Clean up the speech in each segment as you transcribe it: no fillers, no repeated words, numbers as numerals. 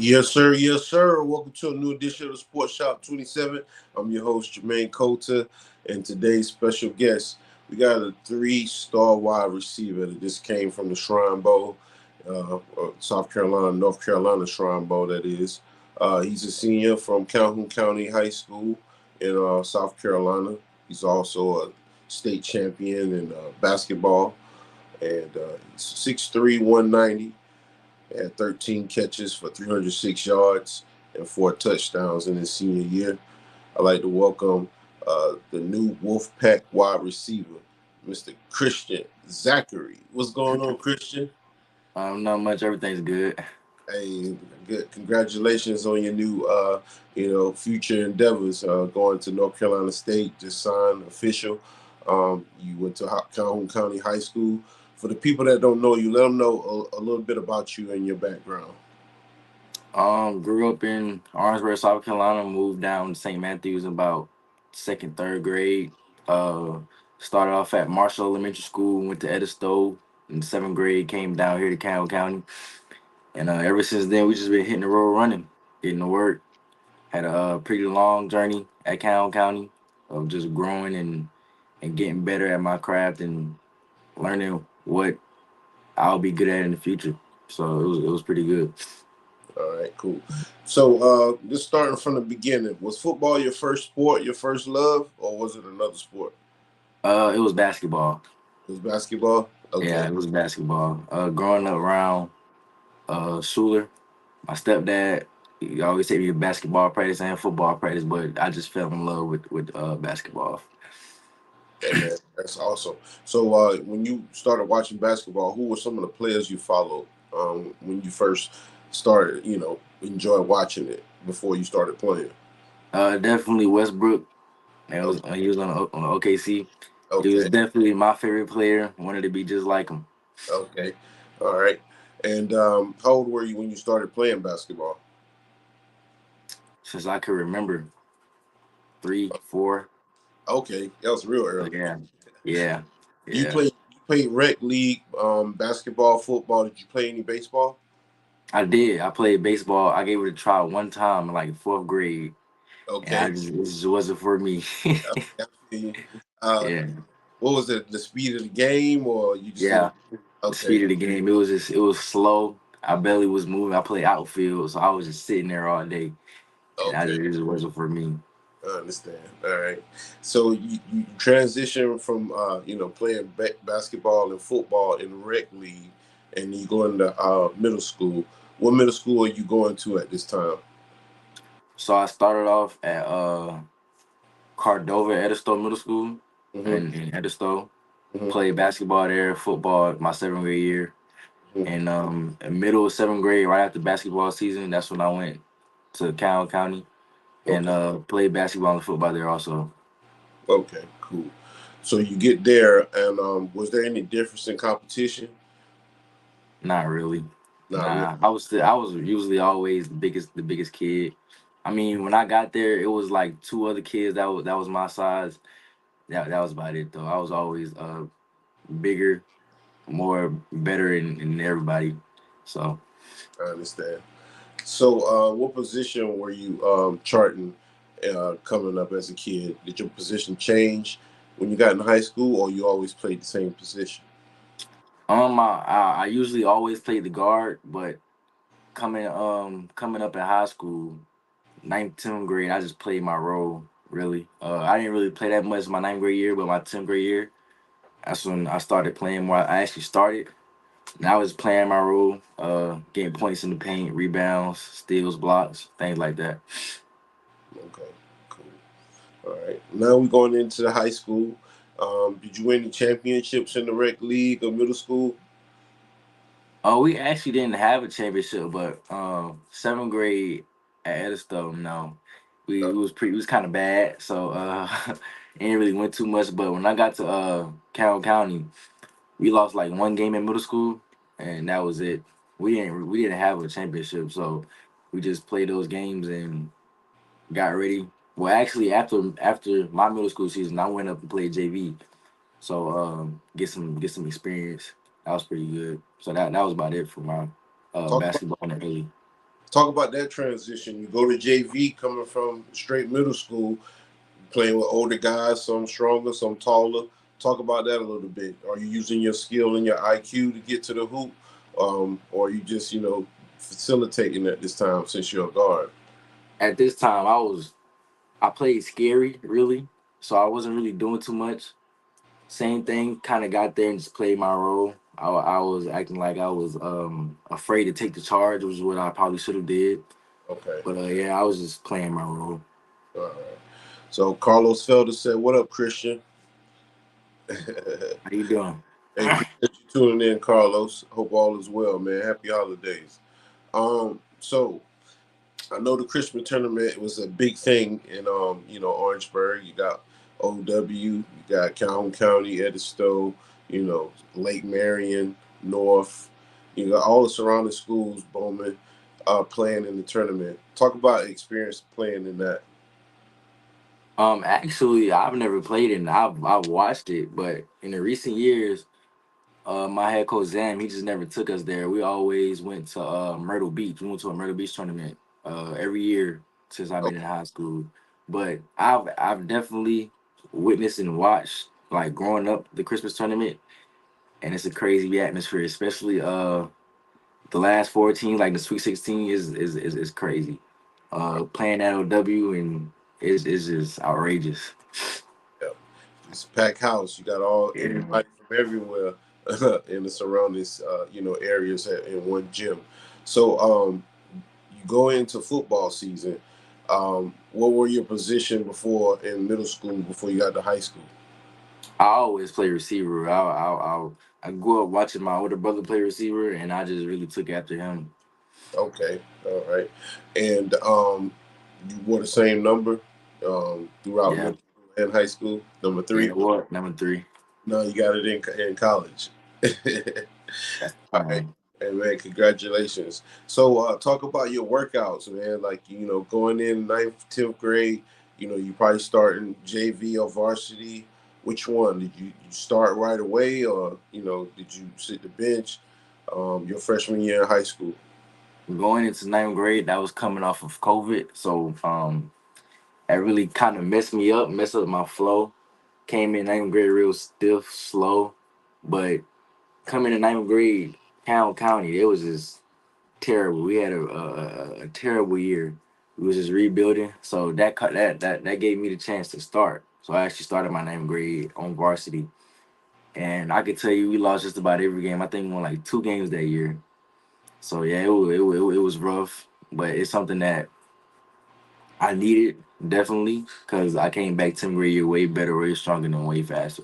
Yes, sir. Yes, sir. Welcome to a new edition of the Sports Shop 27. I'm your host, Jermaine Cota, and today's special guest, we got a three-star wide receiver that just came from the Shrine Bowl, South Carolina, North Carolina Shrine Bowl, that is. He's a senior from Calhoun County High School in South Carolina. He's also a state champion in basketball, and he's 6'3", 190. Had 13 catches for 306 yards and 4 touchdowns in his senior year. I'd like to welcome the new Wolfpack wide receiver, Mr. Christian Zachary. What's going on, Christian? Not much. Everything's good. Hey, good. Congratulations on your new, future endeavors. Going to North Carolina State, just signed official. You went to Calhoun County High School. For the people that don't know you, let them know a little bit about you and your background. Grew up in Orangeburg, South Carolina. Moved down to St. Matthews about second, third grade. Uh, Started off at Marshall Elementary School. Went to Edisto in seventh grade. Came down here to Calhoun County, and ever since then we just been hitting the road running, getting to work. Had a pretty long journey at Calhoun County of just growing and getting better at my craft and learning what I'll be good at in the future. So it was pretty good. All right, cool. So, just starting from the beginning, was football your first sport, your first love, or was it another sport? It was basketball. It was basketball. Yeah, Okay, it was basketball. Growing up around Schuler, my stepdad, he always take me to basketball practice and football practice, but I just fell in love with basketball. hey man, that's awesome. So, when you started watching basketball, who were some of the players you followed when you first started? Enjoy watching it before you started playing. Definitely Westbrook. Okay, He was on OKC. He was okay, definitely my favorite player. Wanted to be just like him. okay. All right. And how old were you when you started playing basketball? Since I could remember, three, four. Okay, that was real So early. yeah, yeah, You yeah. played you played rec league, basketball, football. Did you play any baseball? I did. I played baseball. I gave it a try one time in like fourth grade, and Okay. it just wasn't for me. I feel you. Uh, Yeah, what was it? The speed of the game, or you just didn't? yeah. The Okay, speed of the game, it was slow. I barely was moving. I played outfield, so I was just sitting there all day, and okay, it just wasn't for me. I understand. All right. So you transition from playing basketball and football in rec league, and you go into middle school. What middle school are you going to at this time? So I started off at Cordova Edisto Middle School Mm-hmm. in Edisto. Mm-hmm. Played basketball there, football my seventh grade year, Mm-hmm. and in middle of seventh grade, right after basketball season, that's when I went to Calhoun County and Okay. played basketball and football there also. Okay. Cool. So you get there, and was there any difference in competition? Not really. Not really. Nah, I was usually always the biggest kid. I mean, when I got there, it was like two other kids that was my size. That was about it though. I was always bigger, more better in everybody. So I understand. So, what position were you charting coming up as a kid? Did your position change when you got in high school, or you always played the same position? I usually always played the guard, but coming up in high school, ninth, 10th grade, I just played my role really. I didn't really play that much my ninth grade year, but my 10th grade year, that's when I started playing more. I actually started. And I was playing my role, getting points in the paint, rebounds, steals, blocks, things like that. Okay, cool. All right. Now we're going into the high school. Did you win any championships in the rec league or middle school? We actually didn't have a championship, but seventh grade at Edistone, no, we Uh, it was pretty. It was kind of bad, so it didn't really win too much. But when I got to Calhoun County, we lost like one game in middle school, and that was it. We didn't have a championship, so we just played those games and got ready. Well, actually, after my middle school season, I went up and played JV. So get some experience. That was pretty good. So that was about it for my talk about basketball in the early. Talk about that transition. You go to JV, coming from straight middle school, playing with older guys, some stronger, some taller. Talk about that a little bit. Are you using your skill and your IQ to get to the hoop, or are you just facilitating at this time since you're a guard? At this time, I played scary really, so I wasn't really doing too much. Same thing, kind of got there and just played my role. I was acting like I was afraid to take the charge, which is what I probably should have did. Okay. But yeah, I was just playing my role. All right. So Carlos Felder said, "What up, Christian?" How you doing? Hey, appreciate you tuning in, Carlos. Hope all is well, man. Happy holidays. So I know the Christmas tournament was a big thing in Orangeburg. You got OW, you got Calhoun County, Edisto, Lake Marion, North. You got all the surrounding schools, Bowman, playing in the tournament. Talk about experience playing in that. Actually, I've never played it. And I've watched it, but in the recent years, my head coach Zam, he just never took us there. We always went to Myrtle Beach. We went to a Myrtle Beach tournament every year since I've been in high school. But I've definitely witnessed and watched like growing up the Christmas tournament, and it's a crazy atmosphere, especially the last 14, like the Sweet 16 is crazy. Playing at OW and is just outrageous. Yeah. It's a packed house. You got Yeah. everybody from everywhere in the surroundings, areas in one gym. So, you go into football season. What were your position before in middle school before you got to high school? I always play receiver. I grew up watching my older brother play receiver, and I just really took after him. Okay, all right. And you wore the same number throughout Yeah, middle school and high school, number yeah. three. What number three? No, you got it in college. That's the All right. plan. Hey man, congratulations. So talk about your workouts, man. Like, going in ninth, 10th grade, you probably starting JV or varsity. Which one? Did you start right away, or did you sit the bench your freshman year in high school? Going into ninth grade, that was coming off of COVID, so that really kind of messed up my flow. Came in ninth grade real stiff, slow, but coming to ninth grade, Calhoun County, it was just terrible. We had a terrible year. We was just rebuilding, so that gave me the chance to start. So I actually started my ninth grade on varsity, and I could tell you we lost just about every game. I think we won like two games that year. So yeah, it was rough, but it's something that I needed definitely because I came back 10th grade year way better, way stronger, and way faster.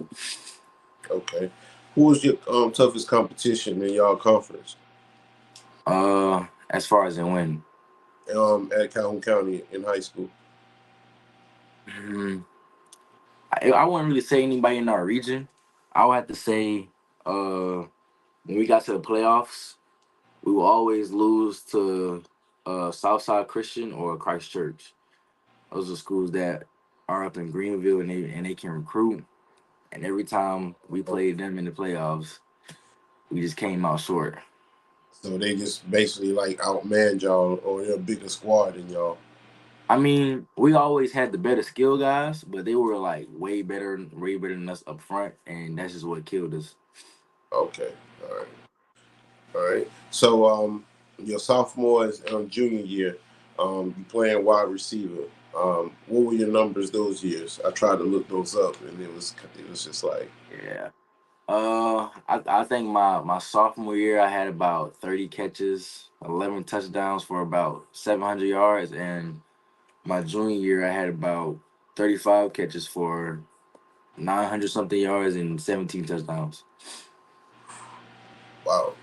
Okay. Who was your toughest competition in y'all conference As far as in win, at Calhoun County in high school? I wouldn't really say anybody in our region. I would have to say when we got to the playoffs, we will always lose to Southside Christian or Christ Church. Those are schools that are up in Greenville and they can recruit. And every time we played them in the playoffs, we just came out short. So they just basically like outmanned y'all, or they're a bigger squad than y'all. I mean, we always had the better skill guys, but they were like way better than us up front, and that's just what killed us. Okay, all right, all right. So your sophomore and junior year, you playing wide receiver. What were your numbers those years? I tried to look those up, and it was just like, Yeah. I think my sophomore year I had about 30 catches, 11 touchdowns for about 700 yards, and my junior year I had about 35 catches for 900 something yards and 17 touchdowns. wow.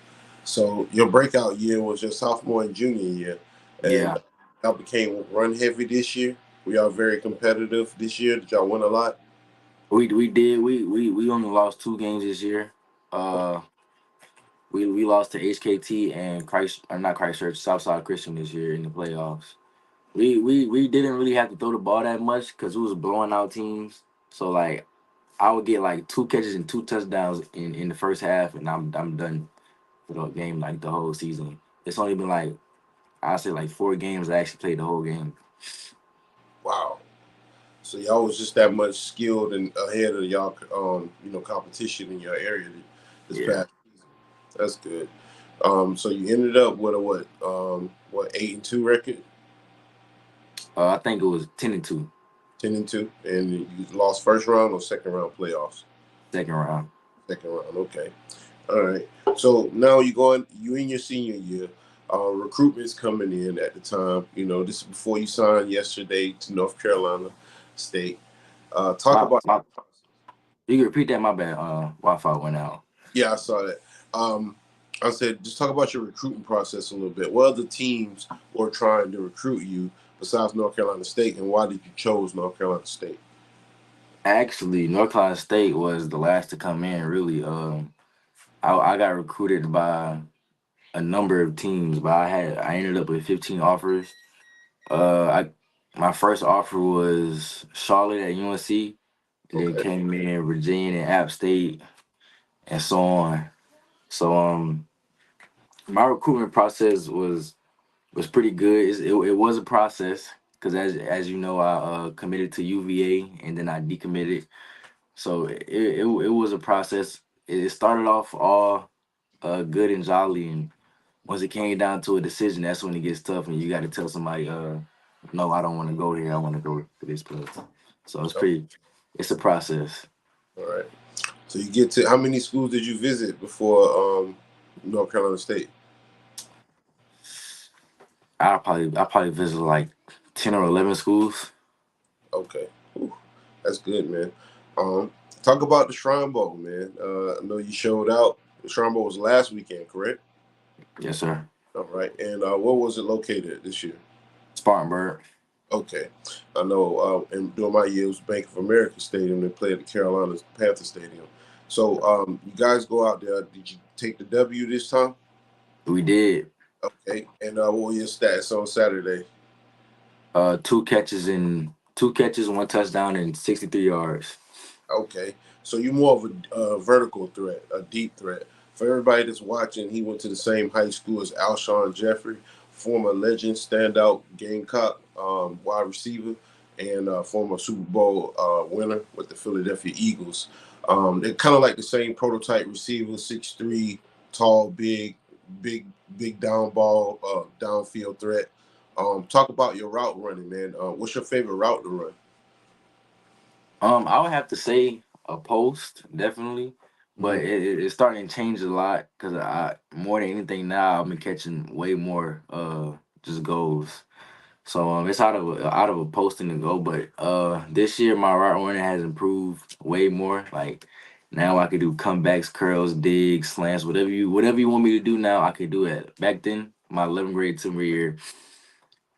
So your breakout year was your sophomore and junior year, and Yeah, y'all became run heavy this year. We are very competitive this year. Did y'all win a lot? we did. We only lost two games this year. Uh, we lost to HKT and not Christchurch, Southside Christian this year in the playoffs. We didn't really have to throw the ball that much because we was blowing out teams. So like I would get like two catches and two touchdowns in the first half, and I'm done for the game like the whole season. It's only been like I say like 4 games. I actually played the whole game. Wow. So y'all was just that much skilled and ahead of y'all, competition in your area this Yeah. past season. That's good. So you ended up with a what 8-2 record, I think it was 10-2, 10-2, and you lost first round or second round playoffs. second round. Second round, okay. All right. So now you in your senior year. Recruitment's coming in at the time. This is before you signed yesterday to North Carolina State. Talk My about. my. You can repeat that. My bad. Wi-Fi went out. Yeah, I saw that. I said, just talk about your recruiting process a little bit. What other teams were trying to recruit you besides North Carolina State, and why did you chose North Carolina State? Actually, North Carolina State was the last to come in. Really, I got recruited by a number of teams, but I ended up with 15 offers. I My first offer was Charlotte at UNC, and then Okay. came in Virginia and App State, and so on. So my recruitment process was pretty good. It was a process because as you know, I committed to UVA and then I decommitted. So it was a process. It started off all good and jolly, and once it came down to a decision, that's when it gets tough, and you got to tell somebody, no, I don't want to go here. I want to go to this place. So Oh, it's a process. all right. So you get to how many schools did you visit before North Carolina State? I probably visit like 10 or 11 schools. Okay. Whew. That's good, man. Um, Talk about the Shrine Bowl, man. I know you showed out. The Shrine Bowl was last weekend, correct? Yes, sir. All right. And where was it located this year? Spartanburg. Okay. I know and during my year it was Bank of America Stadium. They played at the Carolina Panther Stadium. So you guys go out there. Did you take the W this time? We did Okay. And what were your stats on Saturday? two catches, 1 touchdown, and 63 yards. Okay. So you're more of a vertical threat, a deep threat. For everybody that's watching, he went to the same high school as Alshon Jeffrey, former legend, standout Gamecock wide receiver, and former Super Bowl winner with the Philadelphia Eagles. They're kind of like the same prototype receiver, 6'3", tall, big, big down ball, downfield threat. Talk about your route running, man. What's your favorite route to run? I would have to say a post definitely, but Mm-hmm. it's starting to change a lot because I more than anything now I've been catching way more just goals. So it's out of a posting to go, but this year my route running has improved way more. Like now I could do comebacks, curls, digs, slants, whatever you want me to do now I could do it. Back then, my 11th grade senior year,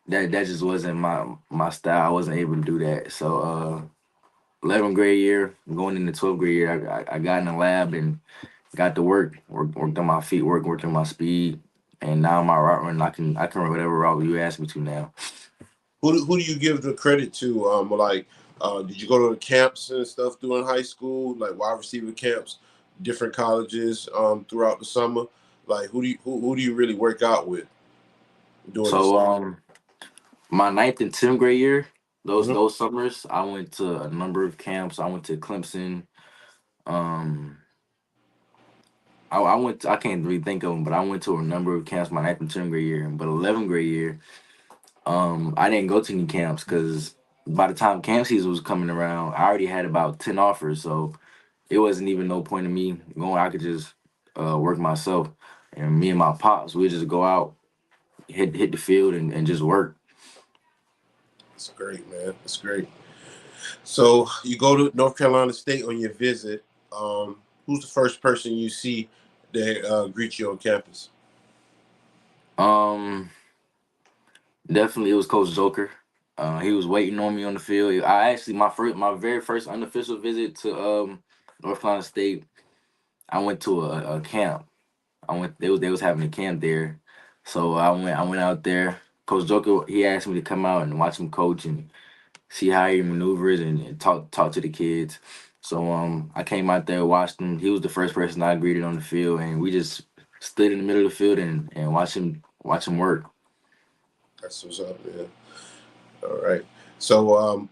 that just wasn't my style. I wasn't able to do that. So 11th grade year, going into 12th grade year, I got in the lab and got to worked on my feet, worked on my speed, and now my route running, I can run whatever route you ask me to now. Who do you give the credit to? Did you go to the camps and stuff during high school, like wide receiver camps, different colleges throughout the summer? Like who do you really work out with during this? So my ninth and 10th grade year, those Mhm. those summers, I went to a number of camps. I went to Clemson. Um, I can't really think of them, but I went to a number of camps my ninth and 10th grade year. But 11th grade year, I didn't go to any camps because by the time camp season was coming around, I already had about 10 offers. So it wasn't even no point in me going. I could just work myself, and me and my pops, we just go out, hit the field, and just work. It's great, man. It's great. So you go to North Carolina State on your visit. Who's the first person you see that greet you on campus? Um, Definitely, it was Coach Joker. He was waiting on me on the field. My very first unofficial visit to North Carolina State. I went to a camp. They was having a camp there, so I went out there. Coach Joker, he asked me to come out and watch him coach and see how he maneuvers and talk to the kids. So I came out there, watched him. He was the first person I greeted on the field, and we just stood in the middle of the field and watched him work. That's what's up, man. All right. So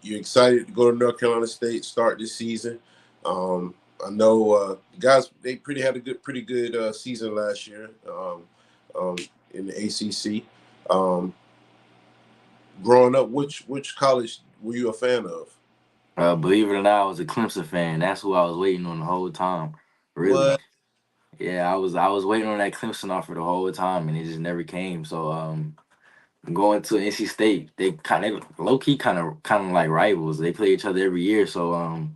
you're excited to go to North Carolina State, start this season. I know the guys they pretty good season last year um, in the ACC. Um, growing up, which college were you a fan of? Believe it or not, I was a Clemson fan. That's who I was waiting on the whole time. Really. What? Yeah, I was waiting on that Clemson offer the whole time, and it just never came. So going to NC State, they kind of low key kind of like rivals. They play each other every year. So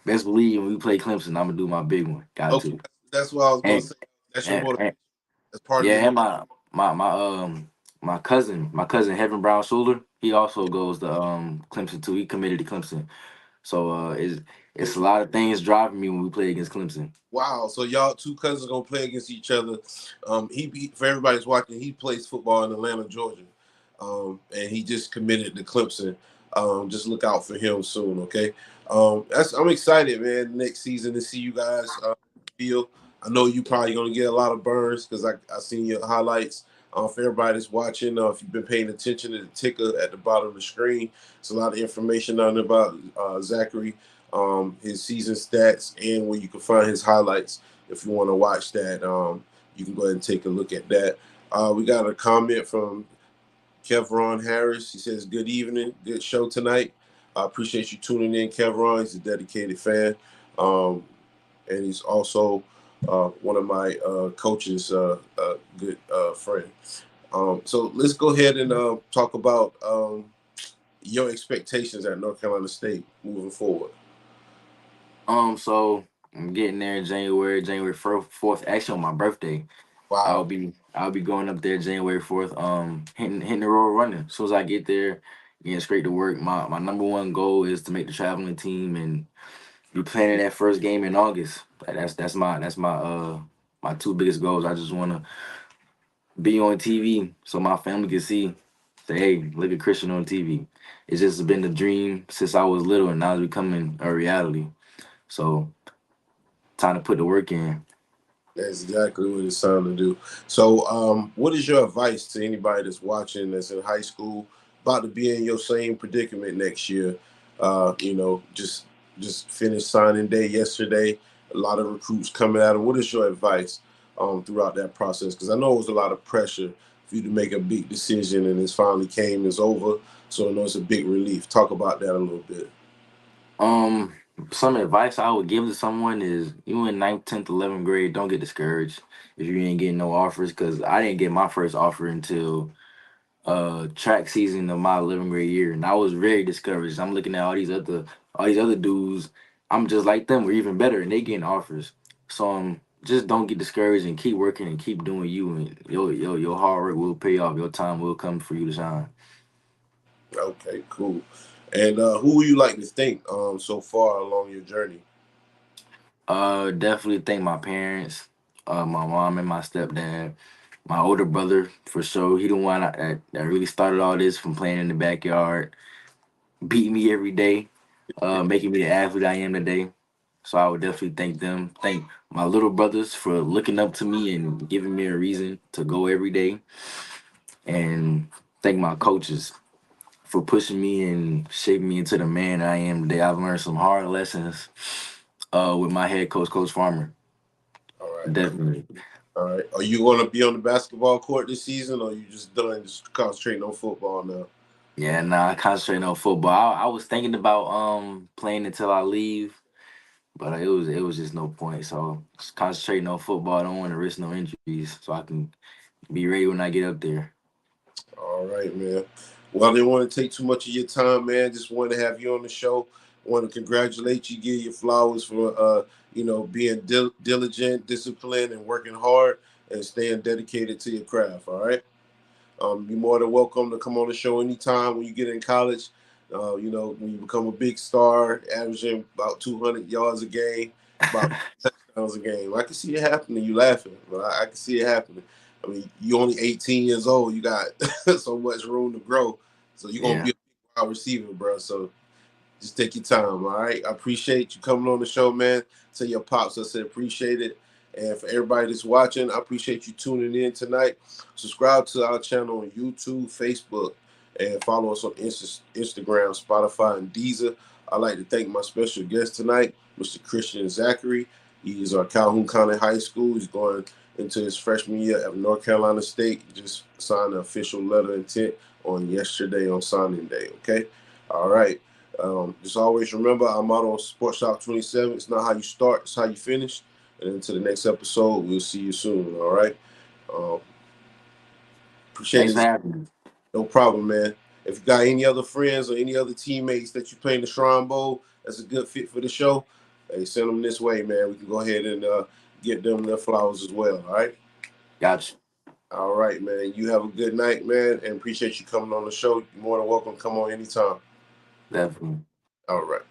best believe when we play Clemson, I'm gonna do my big one. Got Okay, to. that's what I was gonna And, say. That's your and, motivation. and That's part of yeah, your and motivation. my cousin Heaven Brown Schuler, he also goes to Clemson too. He committed to Clemson. So it's a lot of things driving me when we play against Clemson. Wow, so y'all two cousins gonna play against each other. For everybody's watching, he plays football in Atlanta, Georgia, and he just committed to Clemson. Just look out for him soon, okay? I'm excited, man. Next season to see you guys feel. I know you probably gonna get a lot of burns because I seen your highlights. For everybody that's watching, if you've been paying attention to the ticker at the bottom of the screen, it's a lot of information on about Zachary, his season stats, and where you can find his highlights. If you want to watch that, you can go ahead and take a look at that. We got a comment from Kevron Harris. He says, "Good evening, good show tonight. I appreciate you tuning in, Kevron. He's a dedicated fan, um, and he's also one of my coaches, good friend. So let's go ahead and talk about your expectations at North Carolina State moving forward." So I'm getting there in January 4th, actually on my birthday. I'll Wow. be I'll be going up there January 4th, hitting the road running. As soon as I get there, getting straight to work. My number one goal is to make the traveling team and be playing that first game in August. That's my two biggest goals. I just wanna be on TV so my family can say, hey, look at Christian on TV. It's just been a dream since I was little and now it's becoming a reality. So time to put the work in. That's exactly what it's time to do. So, what is your advice to anybody that's watching that's in high school about to be in your same predicament next year? Just finished signing day yesterday. A lot of recruits coming at them. What is your advice throughout that process? Because I know it was a lot of pressure for you to make a big decision, and it's finally came. It's over. So I know it's a big relief. Talk about that a little bit. Um, some advice I would give to someone is you in ninth, 10th, 11th grade, don't get discouraged if you ain't getting no offers because I didn't get my first offer until track season of my 11th grade year, and I was very discouraged. I'm looking at all these other dudes. I'm just like them, or even better, and they getting offers. So just don't get discouraged and keep working and keep doing you, and your hard work will pay off. Your time will come for you to shine. Okay, cool. And who would you like to thank so far along your journey? Definitely thank my parents, my mom and my stepdad, my older brother for sure. He the one that really started all this from playing in the backyard, beating me every day, making me the athlete I am today. So I would definitely thank them. Thank my little brothers for looking up to me and giving me a reason to go every day. And thank my coaches for pushing me and shaping me into the man I am today. I've learned some hard lessons with my head coach, Coach Farmer. All right. Definitely. All right. Are you going to be on the basketball court this season, or are you just done, just concentrating on football now? Yeah, nah, I concentrate on football. I was thinking about playing until I leave, but it was just no point. So just concentrating on football. I don't want to risk no injuries, so I can be ready when I get up there. All right, man. Well, I didn't want to take too much of your time, man. Just wanted to have you on the show. Want to congratulate you, give you flowers for being diligent, disciplined, and working hard, and staying dedicated to your craft. All right. You're more than welcome to come on the show anytime when you get in college. When you become a big star, averaging about 200 yards a game, about touchdowns a game. I can see it happening. You laughing, but I can see it happening. I mean, you only 18 years old. You got so much room to grow. So you're gonna Yeah, be a big wide receiver, bro. So just take your time. All right. I appreciate you coming on the show, man. Tell your pops I said appreciate it. And for everybody that's watching, I appreciate you tuning in tonight. Subscribe to our channel on YouTube, Facebook, and follow us on Instagram, Spotify, and Deezer. I'd like to thank my special guest tonight, Mr. Christian Zachary. He is our Calhoun County High School. He's going into his freshman year at North Carolina State. He just signed the official letter of intent on yesterday on signing day. Okay, all right. Just always remember our motto on Sports Shop 27. It's not how you start, it's how you finish. And until the next episode, we'll see you soon. All right. Um, appreciate Thanks for it. having me. No problem, man. If you got any other friends or any other teammates that you play in the Shrine Bowl that's a good fit for the show, hey, send them this way, man. We can go ahead and get them their flowers as well. All right. Gotcha. All right, man. You have a good night, man, and appreciate you coming on the show. You're more than welcome. Come on anytime. Definitely. All right.